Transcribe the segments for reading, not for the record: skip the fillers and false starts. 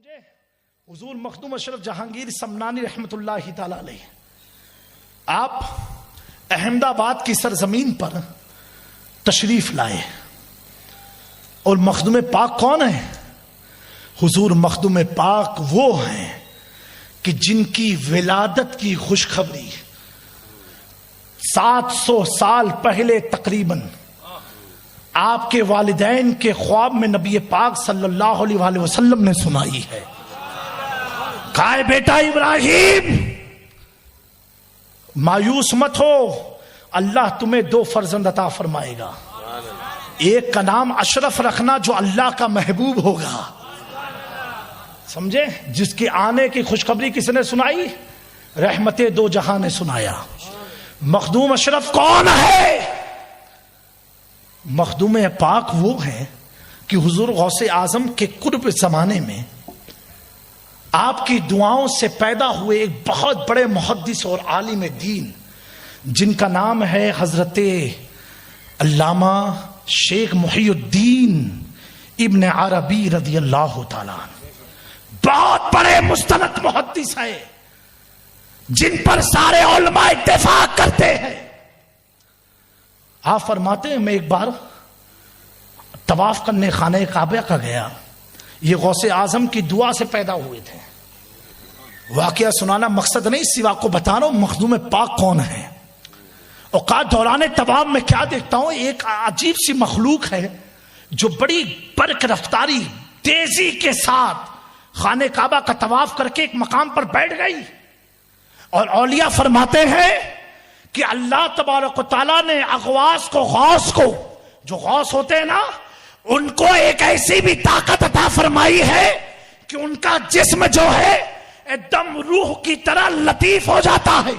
سمجھے؟ حضور مخدوم اشرف جہانگیر سمنانی رحمت اللہ تعالی علیہ آپ احمد آباد کی سرزمین پر تشریف لائے. اور مخدوم پاک کون ہے؟ حضور مخدوم پاک وہ ہیں کہ جن کی ولادت کی خوشخبری 700 سال پہلے تقریباً آپ کے والدین کے خواب میں نبی پاک صلی اللہ علیہ وآلہ وسلم نے سنائی ہے. کہا ہے بیٹا ابراہیم مایوس مت ہو، اللہ تمہیں 2 فرزند عطا فرمائے گا. ایک کا نام اشرف رکھنا جو اللہ کا محبوب ہوگا، سمجھے؟ جس کے آنے کی خوشخبری کس نے سنائی؟ رحمت 2 جہاں نے سنایا. مخدوم اشرف کون ہے؟ مخدوم پاک وہ ہے کہ حضور غوث اعظم کے قرب زمانے میں آپ کی دعاؤں سے پیدا ہوئے ایک بہت بڑے محدث اور عالم دین جن کا نام ہے حضرت علامہ شیخ محی الدین ابن عربی رضی اللہ تعالیٰ عنہ. بہت بڑے مستند محدث ہیں جن پر سارے علماء اتفاق کرتے ہیں. آپ فرماتے ہیں میں ایک بار طواف کرنے خانہ کعبہ کا گیا. یہ غوث اعظم کی دعا سے پیدا ہوئے تھے. واقعہ سنانا مقصد نہیں، سوا کو بتا رہا ہوں مخدوم پاک کون ہے. اوقات دوران طواف میں کیا دیکھتا ہوں، ایک عجیب سی مخلوق ہے جو بڑی برق رفتاری تیزی کے ساتھ خانہ کعبہ کا طواف کر کے ایک مقام پر بیٹھ گئی. اور اولیاء فرماتے ہیں کہ اللہ تبارک و تعالیٰ نے اغواث کو، غوث کو، جو غوث ہوتے ہیں نا، ان کو ایک ایسی بھی طاقت عطا فرمائی ہے کہ ان کا جسم جو ہے ایک دم روح کی طرح لطیف ہو جاتا ہے.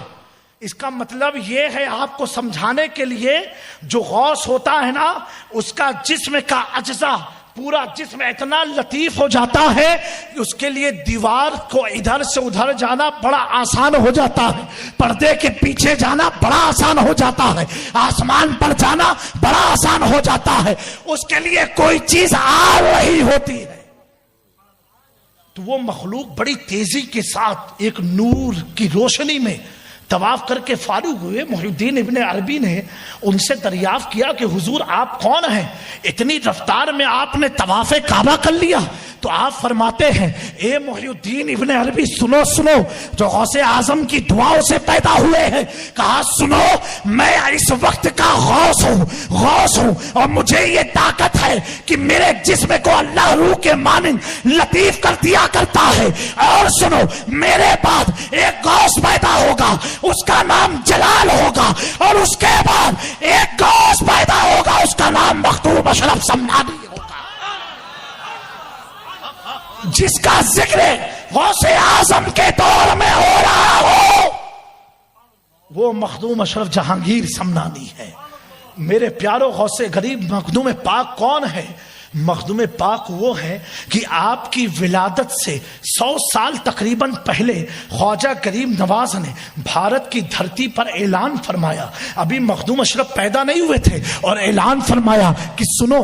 اس کا مطلب یہ ہے آپ کو سمجھانے کے لیے، جو غوث ہوتا ہے نا اس کا جسم کا اجزا، پورا جسم اتنا لطیف ہو جاتا ہے کہ اس کے لیے دیوار کو ادھر سے ادھر جانا بڑا آسان ہو جاتا ہے، پردے کے پیچھے جانا بڑا آسان ہو جاتا ہے، آسمان پر جانا بڑا آسان ہو جاتا ہے. اس کے لیے کوئی چیز آ رہی ہوتی ہے تو وہ مخلوق بڑی تیزی کے ساتھ ایک نور کی روشنی میں طواف کر کے فارغ ہوئے. محی الدین ابن عربی نے ان سے دریافت کیا کہ حضور آپ کون ہیں، اتنی رفتار میں آپ نے طواف کعبہ کر لیا؟ تو آپ فرماتے ہیں اے محی الدین ابن عربی سنو سنو، جو غوث اعظم کی دعاؤں سے پیدا ہوئے ہیں. کہا سنو، میں اس وقت کا غوث ہوں اور مجھے یہ طاقت ہے کہ میرے جسم کو اللہ روح کے مانند لطیف کر دیا کرتا ہے. اور سنو، میرے بعد ایک غوث پیدا ہوگا، اس کا نام جلال ہوگا، اور اس کے بعد ایک غوث پیدا ہوگا، اس کا نام مخدوم اشرف سمنانی ہوگا، جس کا ذکر غوث اعظم کے دور میں ہو رہا ہو. وہ مخدوم اشرف جہانگیر سمنانی ہے. میرے پیارو غوث غریب مخدوم پاک کون ہے؟ مخدوم پاک وہ ہے کہ آپ کی ولادت سے 100 سال تقریباً پہلے خواجہ غریب نواز نے بھارت کی دھرتی پر اعلان فرمایا. ابھی مخدوم اشرف پیدا نہیں ہوئے تھے، اور اعلان فرمایا کہ سنو،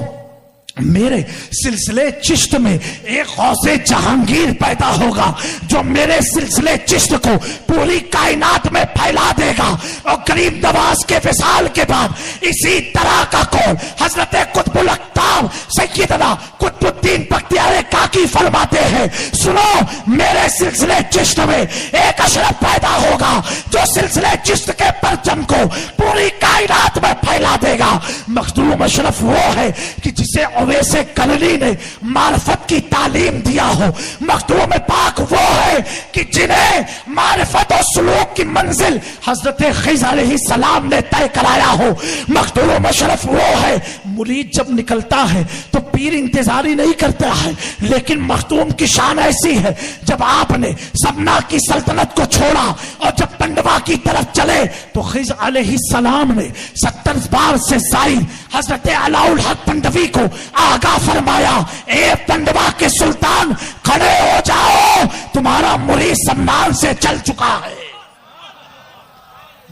میرے سلسلے چشت میں ایک غوث جہانگیر پیدا ہوگا جو میرے سلسلے چشت کو پوری کائنات میں پھیلا دے گا. اور غریب نواز کے وصال کے بعد اسی طرح کا قول حضرت قطب الاقطاب سیدنا قطب الدین بختیار کاکی فرماتے ہیں. سنو، میرے سلسلے چشت میں ایک اشرف پیدا ہوگا جو سلسلے چشت کے پرچم کو پوری کائنات میں پھیلا دے گا. مخدوم اشرف وہ ہے کہ جسے اویس کرنی نے معرفت کی تعلیم دیا ہو. مخدوم پاک وہ ہے کہ جنہیں معرفت و سلوک کی منزل حضرت خضر علیہ السلام نے طے کرایا ہو. مخدوم اشرف وہ ہے، مرید جب نکلتا ہے تو پیر انتظاری نہیں کرتا ہے، لیکن مخدوم کی شان ایسی ہے جب آپ نے سبنا کی سلطنت کو چھوڑا اور جب پنڈوا کی طرف چلے تو خضر علیہ السلام نے 70 بار سے زائد حضرت علاء الحق پنڈوی کو آگاہ فرمایا، اے پنڈوا کے سلطان کھڑے ہو جاؤ، تمہارا مرید سمنان سے چل چکا ہے.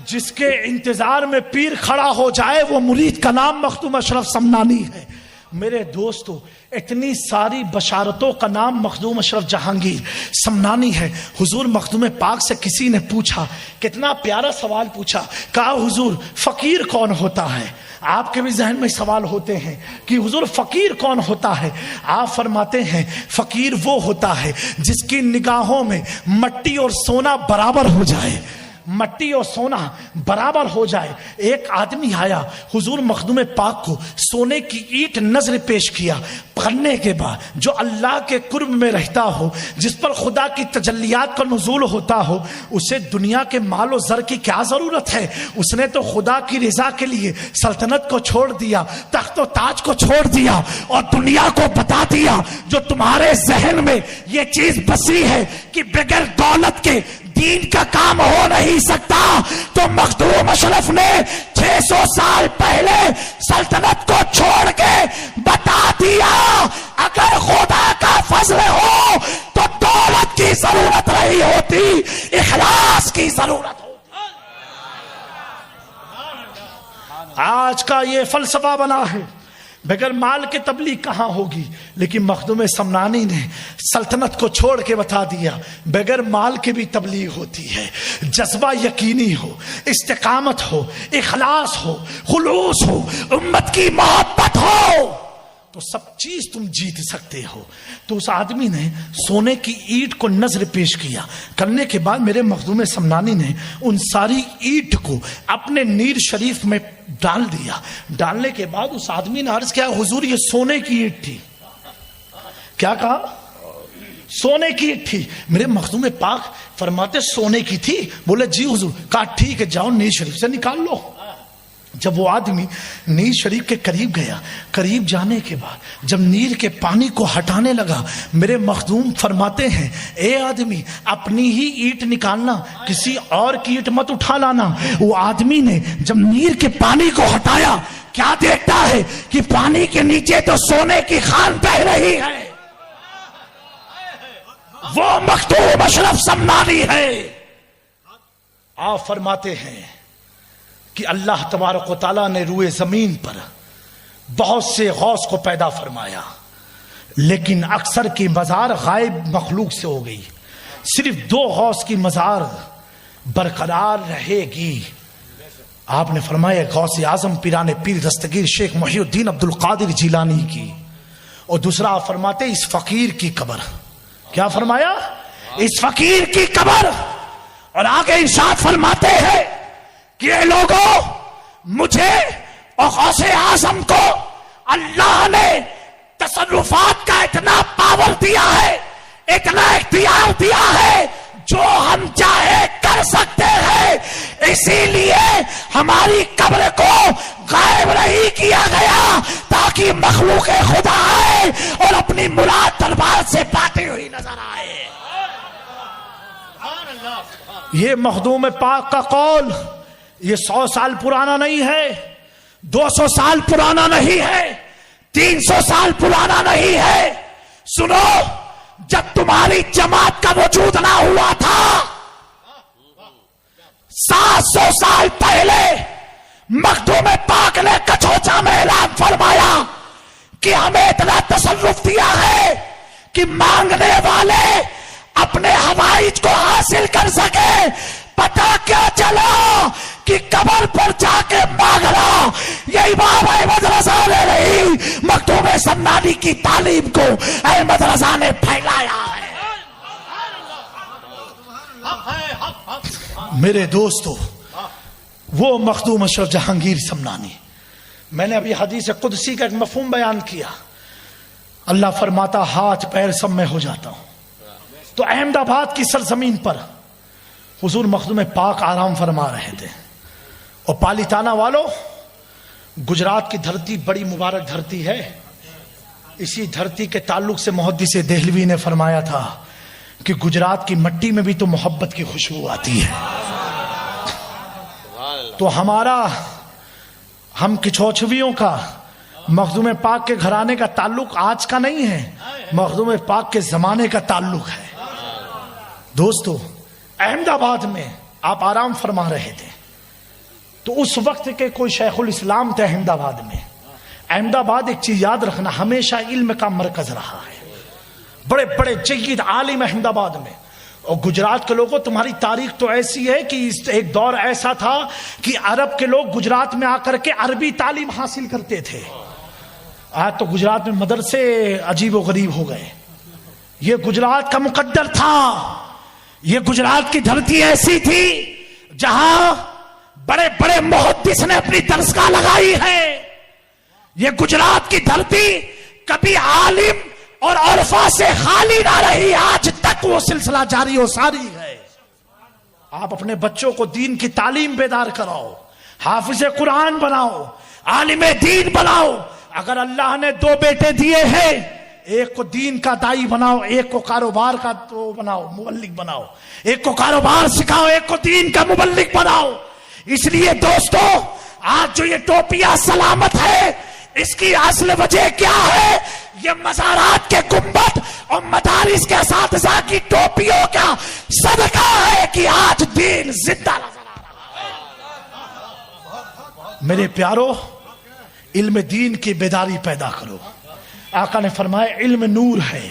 جس کے انتظار میں پیر کھڑا ہو جائے وہ مرید کا نام مخدوم اشرف سمنانی ہے. میرے دوستو اتنی ساری بشارتوں کا نام مخدوم اشرف جہانگیر سمنانی ہے. حضور مخدوم پاک سے کسی نے پوچھا, کتنا پیارا سوال پوچھا, کہا حضور فقیر کون ہوتا ہے؟ آپ کے بھی ذہن میں سوال ہوتے ہیں کہ حضور فقیر کون ہوتا ہے؟ آپ فرماتے ہیں فقیر وہ ہوتا ہے جس کی نگاہوں میں مٹی اور سونا برابر ہو جائے, مٹی اور سونا برابر ہو جائے. ایک آدمی آیا حضور مخدوم پاک کو سونے کی اینٹ نظر پیش کیا کرنے کے بعد, جو اللہ کے قرب میں رہتا ہو, جس پر خدا کی تجلیات کا نزول ہوتا ہو, اسے دنیا کے مال و زر کی کیا ضرورت ہے؟ اس نے تو خدا کی رضا کے لیے سلطنت کو چھوڑ دیا, تخت و تاج کو چھوڑ دیا اور دنیا کو بتا دیا جو تمہارے ذہن میں یہ چیز بسی ہے کہ بغیر دولت کے دین کا کام ہو نہیں سکتا, تو مخدوم اشرف نے 600 سال پہلے سلطنت کو چھوڑ کے بتا دیا اگر خدا کا فضل ہو تو دولت کی ضرورت نہیں ہوتی, اخلاص کی ضرورت ہوتی. آج کا یہ فلسفہ بنا ہے بغیر مال کے تبلیغ کہاں ہوگی, لیکن مخدوم سمنانی نے سلطنت کو چھوڑ کے بتا دیا بغیر مال کے بھی تبلیغ ہوتی ہے. جذبہ یقینی ہو, استقامت ہو, اخلاص ہو, خلوص ہو, امت کی محبت ہو تو سب چیز تم جیت سکتے ہو. تو اس آدمی نے سونے کی اینٹ کو نظر پیش کیا کرنے کے بعد میرے مخدوم سمنانی نے ان ساری اینٹ کو اپنے نیر شریف میں ڈال دیا. ڈالنے کے بعد اس آدمی نے عرض کیا حضور یہ سونے کی اینٹ تھی. کیا کہا؟ سونے کی اینٹ تھی. میرے مخدوم پاک فرماتے سونے کی تھی؟ بولے جی حضور. کہا ٹھیک ہے جاؤ نیر شریف سے نکال لو. جب وہ آدمی نیر شریف کے قریب گیا, قریب جانے کے بعد جب نیر کے پانی کو ہٹانے لگا, میرے مخدوم فرماتے ہیں اے آدمی اپنی ہی اینٹ نکالنا, کسی اور کی اینٹ مت اٹھا لانا. وہ آدمی نے جب نیر کے پانی کو ہٹایا کیا دیکھتا ہے کہ پانی کے نیچے تو سونے کی خان بہ رہی ہے. وہ مخدوم اشرف سمنانی ہے. آپ فرماتے ہیں کہ اللہ تبارک و تعالیٰ نے روئے زمین پر بہت سے غوث کو پیدا فرمایا, لیکن اکثر کی مزار غائب مخلوق سے ہو گئی. صرف 2 غوث کی مزار برقرار رہے گی. آپ نے فرمایا غوث اعظم پیران پیر دستگیر شیخ محی الدین عبد القادر جیلانی کی, اور دوسرا آپ فرماتے اس فقیر کی قبر. کیا فرمایا؟ اس فقیر کی قبر. اور آگے ارشاد فرماتے ہیں کہ اے لوگوں مجھے اور غوث اعظم کو اللہ نے تصرفات کا اتنا پاور دیا ہے, اتنا اختیار دیا ہے, جو ہم چاہے کر سکتے ہیں. اسی لیے ہماری قبر کو غائب نہیں کیا گیا تاکہ مخلوق خدا آئے اور اپنی مراد دربار سے پاتی ہوئی نظر آئے. یہ مخدوم پاک کا قول یہ 100 سال پرانا نہیں ہے, 200 سال پرانا نہیں ہے, 300 سال پرانا نہیں ہے. سنو, جب تمہاری جماعت کا وجود نہ ہوا تھا 700 سال پہلے مخدوم پاک نے کچھوچا میں اعلان فرمایا کہ ہمیں اتنا تصرف دیا ہے کہ مانگنے والے اپنے حوائج کو حاصل کر سکے. پتا کیا چلا کہ قبر پر جا کے مانگنا یہ امام احمد رضا نے نہیں, مخدوم سمنانی کی تعلیم کو احمد رضا نے پھیلایا ہے. میرے دوستو وہ مخدوم اشرف جہانگیر سمنانی, میں نے ابھی حدیث قدسی کا ایک مفہوم بیان کیا. اللہ فرماتا ہاتھ پیر سب میں ہو جاتا ہوں. تو احمد آباد کی سرزمین پر حضور مخدوم پاک آرام فرما رہے تھے. اور پالیتانہ والوں, گجرات کی دھرتی بڑی مبارک دھرتی ہے. اسی دھرتی کے تعلق سے محدث دہلوی نے فرمایا تھا کہ گجرات کی مٹی میں بھی تو محبت کی خوشبو آتی ہے. تو ہم کچھوچھویوں کا مخدوم پاک کے گھرانے کا تعلق آج کا نہیں ہے, مخدوم پاک کے زمانے کا تعلق ہے. دوستو احمد آباد میں آپ آرام فرما رہے تھے, تو اس وقت کے کوئی شیخ الاسلام تھے احمد آباد میں. احمد آباد ایک چیز یاد رکھنا ہمیشہ علم کا مرکز رہا ہے، بڑے بڑے جید عالم احمد آباد میں. اور گجرات کے لوگوں تمہاری تاریخ تو ایسی ہے کہ ایک دور ایسا تھا کہ عرب کے لوگ گجرات میں آ کر کے عربی تعلیم حاصل کرتے تھے. آج تو گجرات میں مدرسے عجیب و غریب ہو گئے. یہ گجرات کا مقدر تھا، یہ گجرات کی دھرتی ایسی تھی جہاں بڑے بڑے محدث نے اپنی درسگاہ لگائی ہے. یہ گجرات کی دھرتی کبھی عالم اور عرفا سے خالی نہ رہی، آج تک وہ سلسلہ جاری و ساری ہے. آپ اپنے بچوں کو دین کی تعلیم بیدار کراؤ، حافظ قرآن بناؤ، عالم دین بناؤ. اگر اللہ نے 2 بیٹے دیے ہیں، ایک کو دین کا دائی بناؤ، ایک کو کاروبار کا بناؤ، مبلغ بناؤ. ایک کو کاروبار سکھاؤ، ایک کو دین کا مبلغ بناؤ. اس لیے دوستو آج جو یہ ٹوپیاں سلامت ہے، اس کی اصل وجہ کیا ہے؟ یہ مزارات کے گنبد اور مدارس کے اساتذہ کی ٹوپیوں کا صدقہ ہے کہ آج دین زندہ نظر آ رہا ہے. میرے پیارو، علم دین کی بیداری پیدا کرو. آقا نے فرمایا علم نور ہے،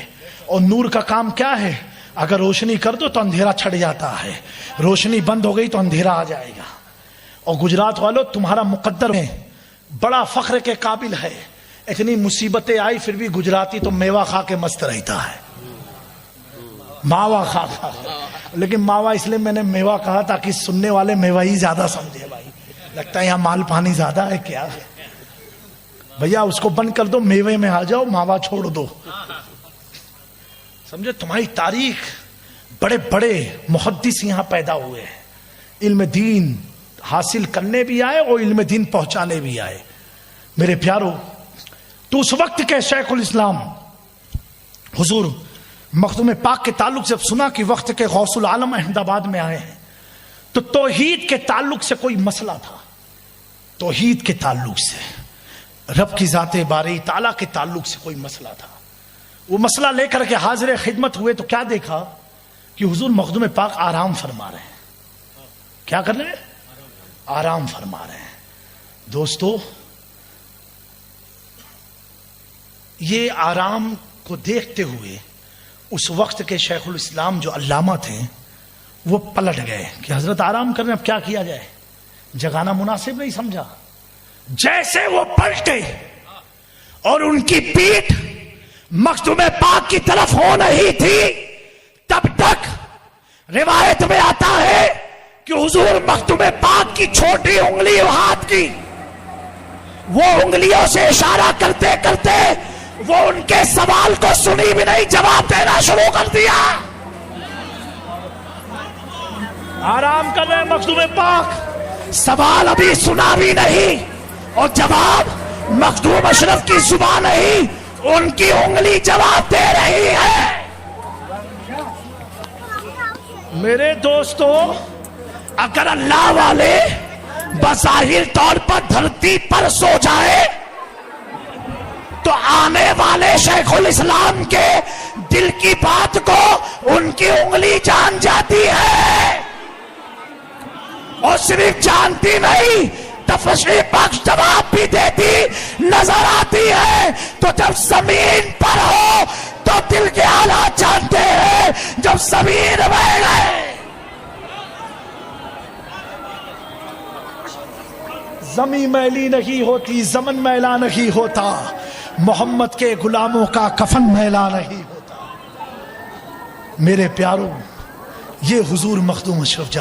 اور نور کا کام کیا ہے؟ اگر روشنی کر دو تو اندھیرا چھٹ جاتا ہے، روشنی بند ہو گئی تو اندھیرا آ جائے گا. اور گجرات والوں تمہارا مقدر ہے، بڑا فخر کے قابل ہے. اتنی مصیبتیں آئی پھر بھی گجراتی تو میوہ کھا کے مست رہتا ہے، ماوا کھا. لیکن ماوا اس لیے میں نے میوہ کہا تاکہ سننے والے میوہ ہی زیادہ سمجھے. بھائی لگتا ہے یہاں مال پانی زیادہ ہے کیا ہے؟ بھیا اس کو بند کر دو، میوے میں آ جاؤ، ماوا چھوڑ دو. سمجھے تمہاری تاریخ، بڑے بڑے محدث یہاں پیدا ہوئے ہیں، علم دین حاصل کرنے بھی آئے اور علم دین پہنچانے بھی آئے. میرے پیارو، تو اس وقت کے شیخ الاسلام حضور مخدوم پاک کے تعلق سے سنا کہ وقت کے غوث العالم احمد آباد میں آئے ہیں، تو توحید کے تعلق سے کوئی مسئلہ تھا. توحید کے تعلق سے، رب کی ذات باری تعالیٰ کے تعلق سے کوئی مسئلہ تھا. وہ مسئلہ لے کر کے حاضر خدمت ہوئے تو کیا دیکھا کہ حضور مخدوم پاک آرام فرما رہے ہیں. کیا کر رہے ہیں؟ آرام فرما رہے ہیں. دوستو یہ آرام کو دیکھتے ہوئے اس وقت کے شیخ الاسلام جو علامہ تھے وہ پلٹ گئے کہ حضرت آرام کرنے اب کیا کیا جائے، جگانا مناسب نہیں سمجھا. جیسے وہ پلٹے اور ان کی پیٹھ مخدوم پاک کی طرف ہو رہی تھی، تب تک روایت میں آتا ہے کہ حضور مخدوم پاک کی چھوٹی انگلی ہاتھ کی، وہ انگلیوں سے اشارہ کرتے کرتے وہ ان کے سوال کو سنی بھی نہیں، جواب دینا شروع کر دیا. آرام کر رہے مخدوم پاک، سوال ابھی سنا بھی نہیں اور جواب مخدوم اشرف کی زبان نہیں، ان کی انگلی جواب دے رہی ہے. میرے دوستو، اگر اللہ والے بظاہر طور پر دھرتی پر سو جائے تو آنے والے شیخ الاسلام کے دل کی بات کو ان کی انگلی جان جاتی ہے، اور صرف جانتی نہیں تفصیل بخش جواب بھی دیتی نظر آتی ہے. تو جب زمین پر ہو تو دل کے حالات جانتے ہیں، جب زمین میں گئے زمین میلی نہیں ہوتی، زمن میلا نہیں ہوتا، محمد کے غلاموں کا کفن میلا نہیں ہوتا. میرے پیاروں، یہ حضور مخدوم اشرف جہاں